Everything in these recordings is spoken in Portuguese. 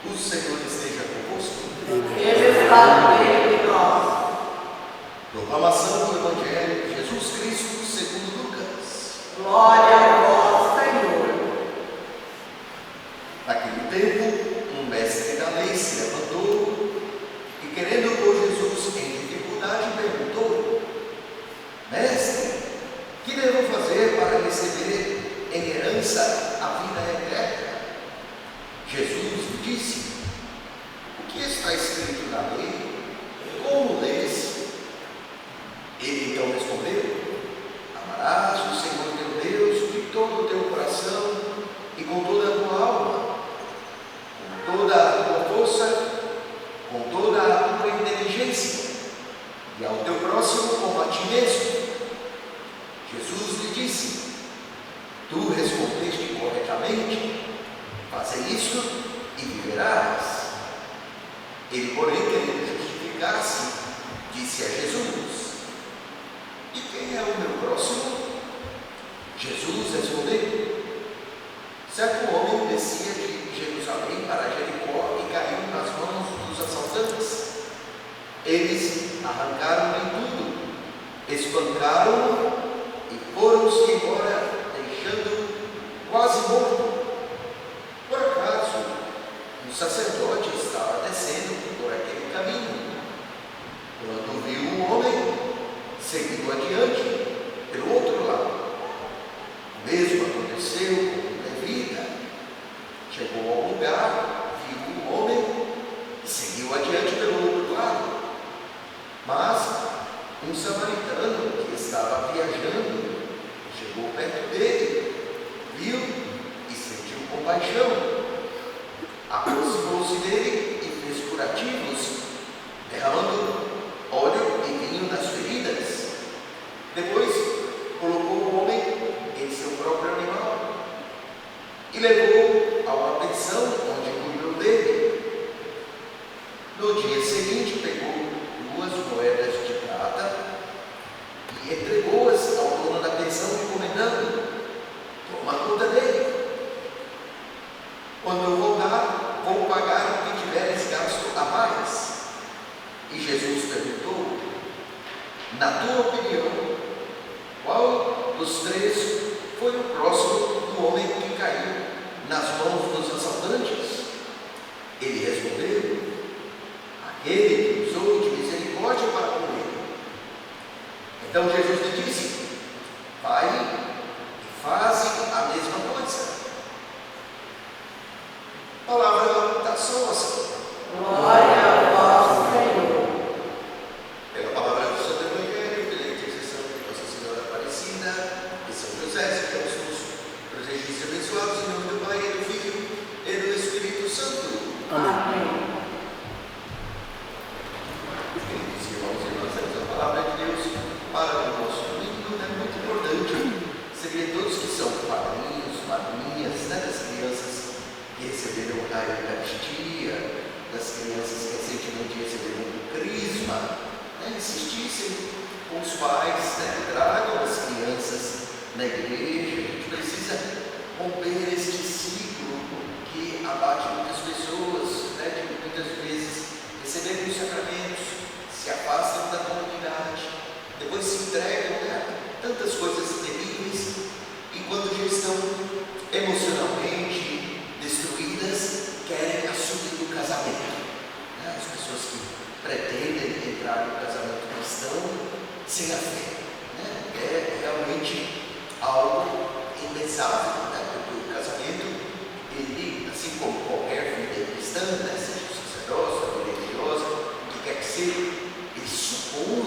O Senhor esteja convosco. Ele está no meio de nós. Proclamação do Evangelho de Jesus Cristo segundo Lucas. Glória a vós, Senhor. Naquele tempo, um mestre da lei se levantou e, querendo pôr Jesus em dificuldade, perguntou: Mestre, que devo fazer para receber em herança a vida eterna? Jesus lhe disse: O que está escrito na lei? Como lês? Ele então respondeu: Amarás o Senhor teu Deus de todo o teu coração e com toda a tua alma, com toda a tua força, com toda a tua inteligência, e ao teu próximo como a ti mesmo. Jesus lhe disse: Tu respondeste corretamente, faze isso e viverás. Ele, porém, querendo justificar-se, disse a Jesus: E quem é o meu próximo? Jesus respondeu: Certo homem descia de Jerusalém para Jericó e caiu nas mãos dos assaltantes. Eles arrancaram-lhe tudo, espancaram-no e foram-se embora, deixando-o quase morto. Por acaso, um sacerdote estava descendo por aquele caminho. Quando viu o homem, seguiu adiante pelo outro lado. O mesmo aconteceu com o levita. Chegou ao lugar, viu o homem e seguiu adiante pelo outro lado. Mas um samaritano que estava viajando chegou perto dele, viu e sentiu compaixão. Aproximou-se dele e fez curativos, derramando óleo e vinho nas feridas. Depois colocou o homem em seu próprio animal e levou a uma pensão onde cuidou dele. No dia seguinte pegou 2 moedas de prata e entregou-as ao dono da pensão, encomendando: Toma conta dele. Quando eu voltar, vou pagar o que tiveres gasto a mais. E Jesus perguntou: Na tua opinião, qual dos 3 foi o próximo do homem que caiu nas mãos dos assaltantes? Ele respondeu: Aquele que usou de misericórdia para com ele. Então Jesus lhe disse: Vai e faze a mesma coisa. Palavra da salvação. Glória a vós, Senhor. Pela palavra do Santo Evangelho, pela intercessão de Nossa Senhora Aparecida e São José, sejamos todos presentes e abençoados em nome do Pai, e do Filho e do Espírito Santo. Amém. Queridos irmãos e irmãs, temos a palavra de Deus para o nosso domingo. É muito importante saber todos que são padrinhos, madrinhas, das crianças que receberam a Eucaristia, das crianças que recentemente receberam o Crisma, insistissem com os pais, tragam as crianças na igreja. A gente precisa romper este ciclo que abate muitas pessoas, de muitas vezes receberem os sacramentos, se afastam da comunidade, depois se entregam a tantas coisas terríveis, e quando já estão emocionalmente destruídas, querem assumir o casamento. As pessoas que pretendem entrar no casamento cristão sem a fé, é realmente algo impensável, porque o casamento, ele, assim como qualquer vida cristã, seja sacerdoça, religiosa, o que quer que seja, ele supõe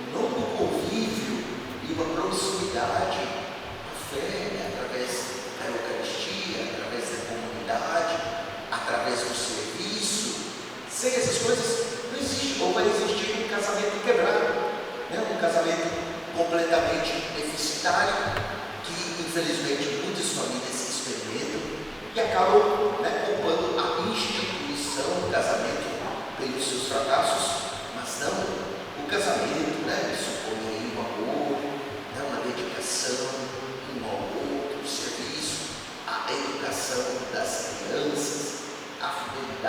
um longo convívio e uma proximidade à fé, através da Eucaristia, através da comunidade, através do serviço. Sem essas coisas não existe, ou vai existir um casamento quebrado, um casamento completamente deficitário, que infelizmente muitas famílias experimentam e acabam culpando a instituição do casamento pelos seus fracassos. Mas não, o casamento supõe um amor, uma dedicação um ao outro, o serviço, a educação das crianças, a fidelidade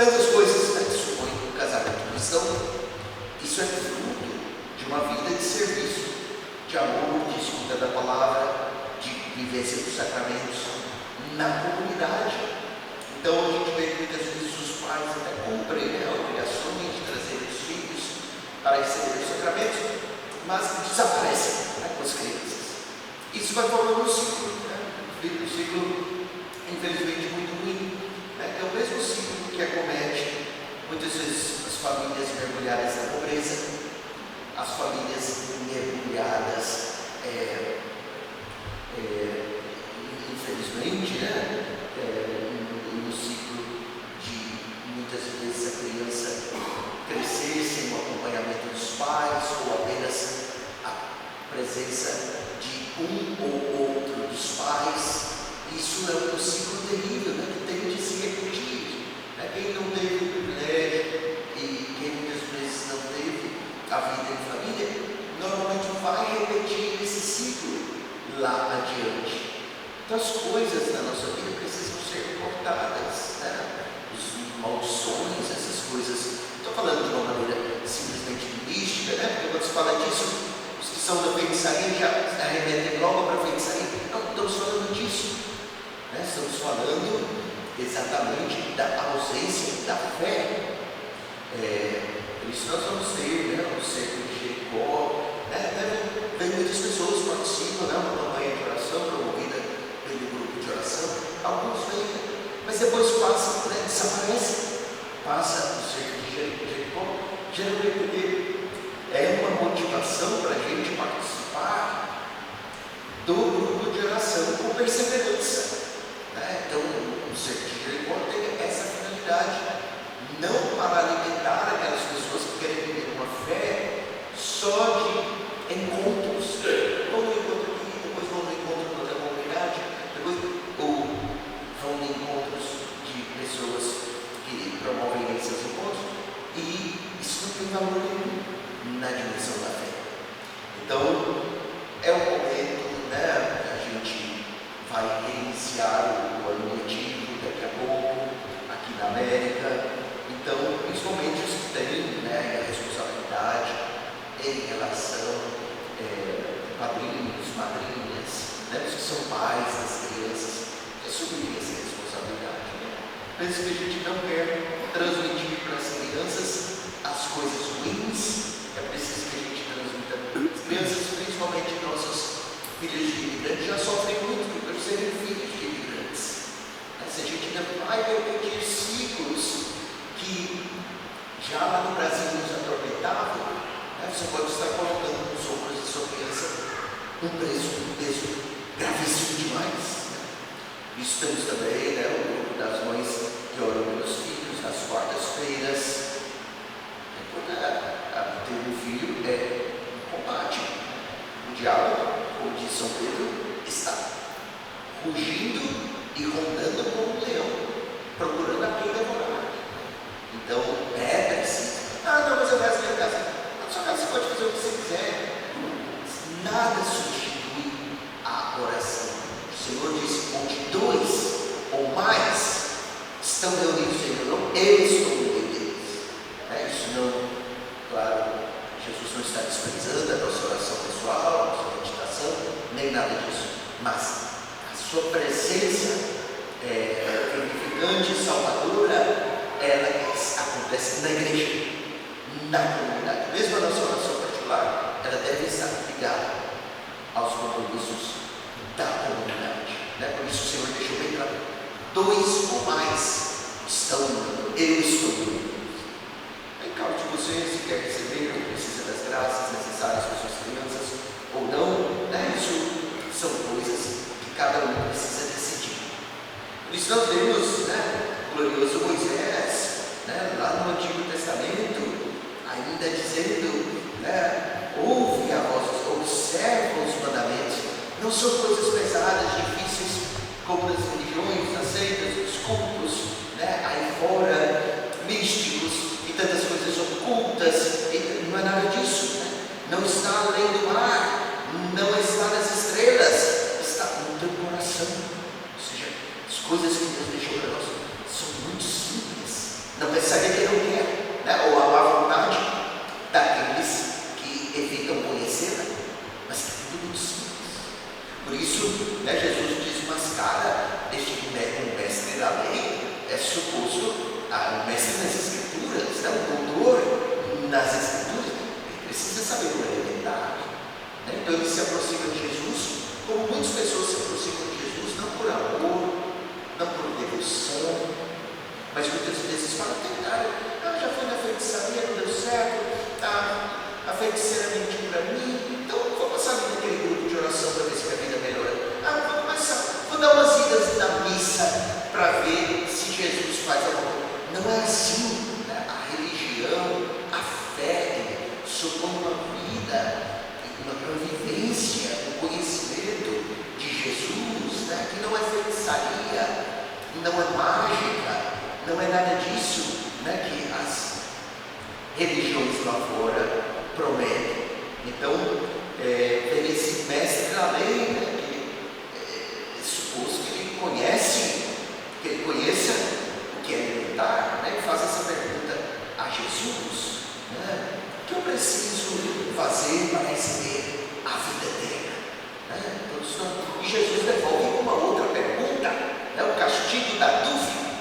Tantas coisas, né, que supõem um casamento cristão. Isso é fruto de uma vida de serviço, de amor, de escuta da palavra, de vivência dos sacramentos na comunidade. Então a gente vê que muitas vezes os pais até cumprem, né, obrigações de trazer os filhos para receber os sacramentos, mas desaparecem, né, com as crianças. Isso vai formando um ciclo, né, um ciclo infelizmente muito ruim, né, que é o mesmo ciclo que acomete muitas vezes as famílias mergulhadas na pobreza, as famílias mergulhadas, infelizmente, né, no ciclo de muitas vezes a criança crescer sem o acompanhamento dos pais ou apenas a presença de um ou outro dos pais. Isso é um ciclo terrível, né, que tem de se repetir. Né? Quem não teve o privilégio e quem muitas vezes não teve a vida em família, normalmente vai repetir esse ciclo lá adiante. Então as coisas na nossa vida precisam ser cortadas, né? As maldições, essas coisas. Estou falando de uma maneira simplesmente mística, né? Porque quando se fala disso, os que são da feitiçaria já arremetem logo para a feitiçaria. Não estamos falando disso, né? Estamos falando exatamente da ausência da fé. Por isso nós vamos ter, né, o cerco de Jericó, né? Vem muitas pessoas participam, né, uma campanha de oração promovida pelo grupo de oração. Alguns vêm, mas depois passa, né, desaparece, passa o cerco de Jericó, geralmente porque é uma motivação para a gente participar do grupo de oração com perseverança, né? Então o cerco de Jericó tem essa finalidade, não para alimentar aquelas pessoas que querem viver uma fé só de encontros. Vão no encontro aqui, depois vão no encontro com outra comunidade, ou vão em encontros de pessoas que promovem esses encontros, e isso não tem valor nenhum na dimensão da fé. Então é o momento, né, que a gente vai reiniciar o ano letivo daqui a pouco aqui na América. Então, principalmente os que têm, né, a responsabilidade em relação padrinhos, madrinhas, né, os que são pais das crianças, assumir essa responsabilidade. Né? Penso que a gente não quer transmitir para as crianças as coisas ruins, é preciso que a gente transmita. As crianças, principalmente nossos filhos de imigrantes, já sofrem muito por serem filhos de imigrantes. Se a gente ainda vai repetir ciclos que já lá no Brasil nos atormentavam, né, você pode estar colocando nos ombros de sua criança um peso gravíssimo demais. Né? Isso temos também, né, o grupo das mães que oram pelos filhos nas quartas-feiras. Ter um filho é um combate. O diabo, como diz São Pedro, está rugindo e rondando como um leão, procurando a quem devorar. Então é preciso. Não, mas eu rezo na minha casa. Na sua casa você pode fazer o que você quiser. Nada substitui a oração. O Senhor disse: onde dois ou mais estão reunidos em meu nome, eu estou no meio deles. Isso não, claro, Jesus não está desprezando a nossa oração pessoal, a nossa meditação, nem nada disso. Mas a sua presença vivificante, salvadora, ela acontece na igreja, na comunidade. Mesmo a nossa oração particular, ela deve estar ligada aos compromissos da comunidade. Né? Por isso o Senhor deixou bem claro: dois ou mais estão, eu estou. Em cada de vocês, se quer receber ou precisa das graças necessárias para suas crianças ou não, né? Isso são coisas que cada um precisa decidir. Por isso nós vemos, né, o glorioso Moisés, né, lá no Antigo Testamento, ainda dizendo, né, ouve a voz, observa os mandamentos. Não são coisas pesadas, difíceis, como nas religiões, nas seitas, nos cultos, né, aí fora, místicos e tantas coisas ocultas. E não é nada disso, né? Não está além do mar, não está nas estrelas, está no teu coração. Ou seja, as coisas que Deus deixou para nós são muito simples, Não é saber quem não quer, né? Ou a má vontade daqueles que evitam conhecê-la, mas que é tudo muito simples. Por isso, né, Jesus desmascara um mestre da lei, é suposto um mestre das Escrituras, né, um doutor nas Escrituras. Ele precisa saber o elementar, né? Então ele se aproxima de Jesus, como muitas pessoas se aproximam de Jesus, não por amor, não por devoção, mas muitas vezes para tentar. Já fui na feitiçaria, não deu certo, a feiticeira mentiu para mim, então vou passar ali naquele grupo de oração para ver se a vida melhora. Vou dar umas idas na missa para ver se Jesus faz alguma coisa. Não é assim, né? A religião, a fé, supõe uma vida, uma convivência, um conhecimento de Jesus, né? Que não é feitiçaria, não é mágica, não é nada disso, né? Que as religiões lá fora prometem. Então, tem esse mestre da lei, né? Que é suposto que ele conheça o que é elementar, né? E faz essa pergunta a Jesus, né? O que eu preciso fazer para receber a vida eterna? Né? E Jesus devolve uma outra pergunta, né? O castigo da dúvida.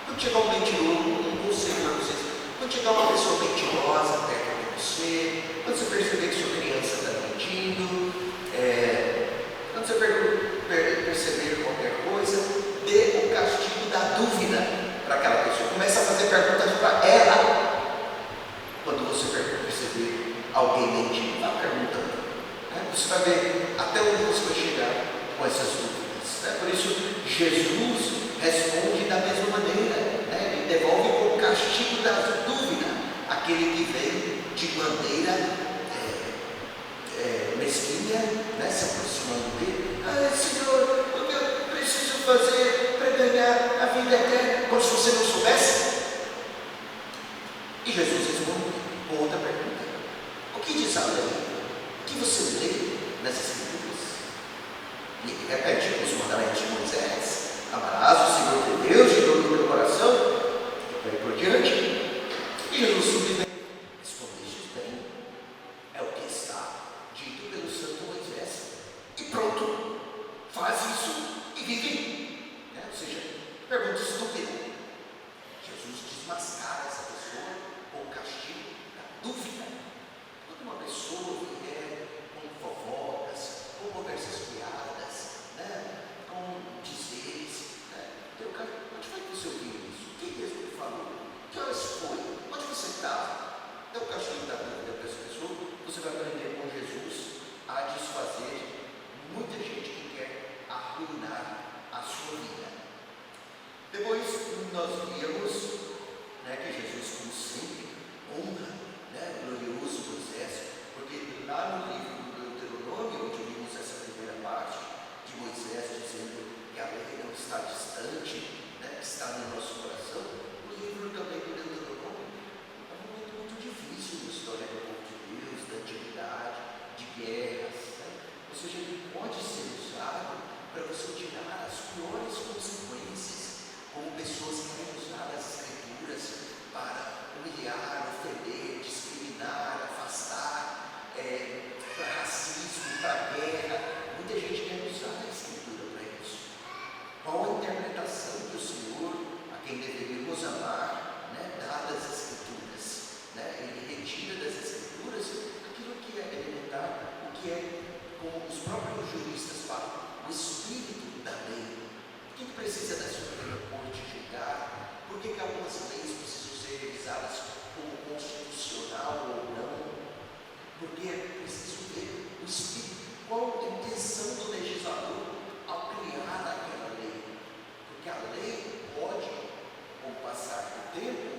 Quando chegar um mentiroso, um conselho para vocês, quando chegar uma pessoa mentirosa perto de você, quando você perceber que sua criança está mentindo, quando você perceber qualquer coisa, dê o castigo da dúvida para aquela pessoa. Comece a fazer perguntas para ela. Quando você perceber alguém mentindo, vá perguntando, né? Você vai ver até onde você vai chegar com essas dúvidas, né? Por isso, Jesus responde da mesma maneira, né? Ele devolve com o castigo da dúvida aquele que vem de maneira mesquinha, né? Se aproximando dele. Senhor, o que eu preciso fazer para ganhar a vida eterna? Como se você não soubesse. E Jesus responde com outra pergunta: o que diz a lei? O que você lê nas Escrituras? E ele repete os mandamentos de Moisés: amarás o Senhor teu Deus de todo o teu coração, e daí por diante. E Jesus simplesmente respondeste bem, é o que está dito pelo santo Moisés, e pronto, faz isso e vive, né? Ou seja, pergunta estúpida. Jesus desmascara essa pessoa com o castigo da dúvida. Quando uma pessoa vier com fofocas, com conversas piadas, né? Com dizeres, né? Onde foi que você ouviu isso? Quem mesmo ele falou? Que horas foi? Onde você estava? Dê o castigo da dúvida para essa pessoa. Você vai aprender com Jesus a desfazer muita gente que quer arruinar a sua vida. Depois nós víamos, né, que Jesus, como sempre, honra, né, o glorioso Moisés, porque lá no livro do Deuteronômio, onde vimos essa primeira parte de Moisés dizendo que a lei não está distante, né, que está no nosso coração, o livro também do Deuteronômio é um momento muito difícil na história do povo de Deus, da antiguidade, de guerras, né? Ou seja, ele pode ser usado para você tirar as piores consequências, como pessoas que querem usar as Escrituras para humilhar, ofender, discriminar, afastar, para racismo, para guerra. Muita gente quer usar a Escritura para isso. Qual a interpretação que o Senhor, a quem deveríamos amar, né, dá das Escrituras? Né? Ele retira das Escrituras aquilo que é elementar, o que é, como os próprios juristas falam, o espírito da lei. Por que precisa da Suprema Corte julgar? Por que algumas leis precisam ser revisadas como constitucional ou não? Porque é preciso ver o espírito, qual a intenção do legislador ao criar aquela lei. Porque a lei pode, com o passar do tempo,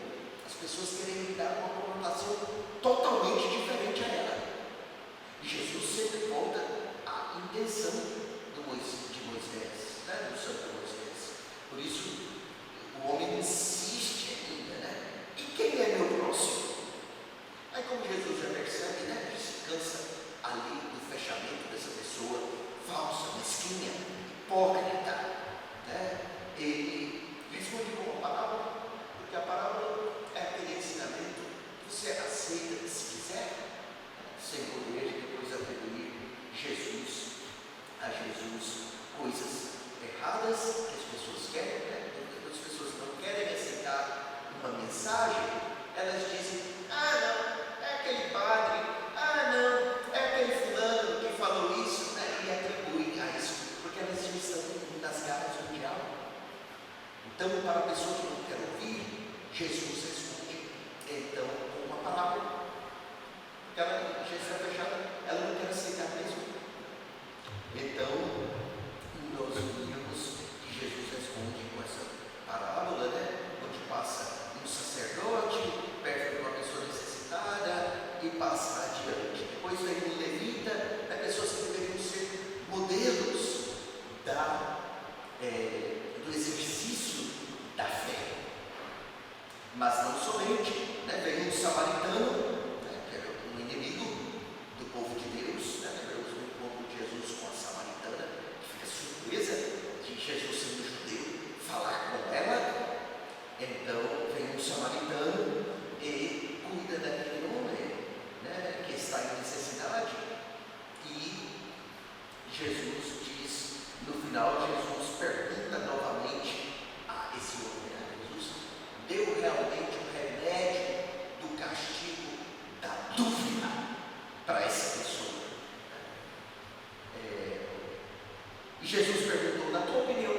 as pessoas querem dar uma conotação totalmente diferente a ela. E Jesus sempre volta à intenção de Moisés, né? Do santo Moisés. Por isso, o homem insiste ainda, né? E quem é meu próximo? Aí, como Jesus já percebe, né? Já se cansa ali do fechamento dessa pessoa falsa, mesquinha, interessadas, que as pessoas querem, né? Quando as pessoas não querem aceitar uma mensagem, elas dizem: ah, não, é aquele padre, ah, não, é aquele fulano que falou isso, né? E atribuem a isso, porque elas já estão nas garras do diabo. Então, para a pessoa que não quer ouvir, Jesus responde, então, com uma palavra. Porque ela já está fechada, ela não quer aceitar mesmo. Então, nós vimos que Jesus responde com essa parábola, né? Onde passa um sacerdote perto de uma pessoa necessitada e passa adiante. Depois vem um levita, né? Pessoas que deveriam ser modelos do exercício da fé. Mas não somente, né? Vem um samaritano, né? Que era um inimigo do povo de Deus, né? Lembramos do encontro de Jesus com a samaritana, que fica surpresa de Jesus sendo judeu falar com ela. Então vem um samaritano e cuida daquele homem, né? Que está em necessidade. E Jesus diz, no final, Jesus pergunta novamente a esse homem, né? Jesus deu realmente um remédio do castigo da dúvida para essa pessoa. E Jesus perguntou: na tua opinião,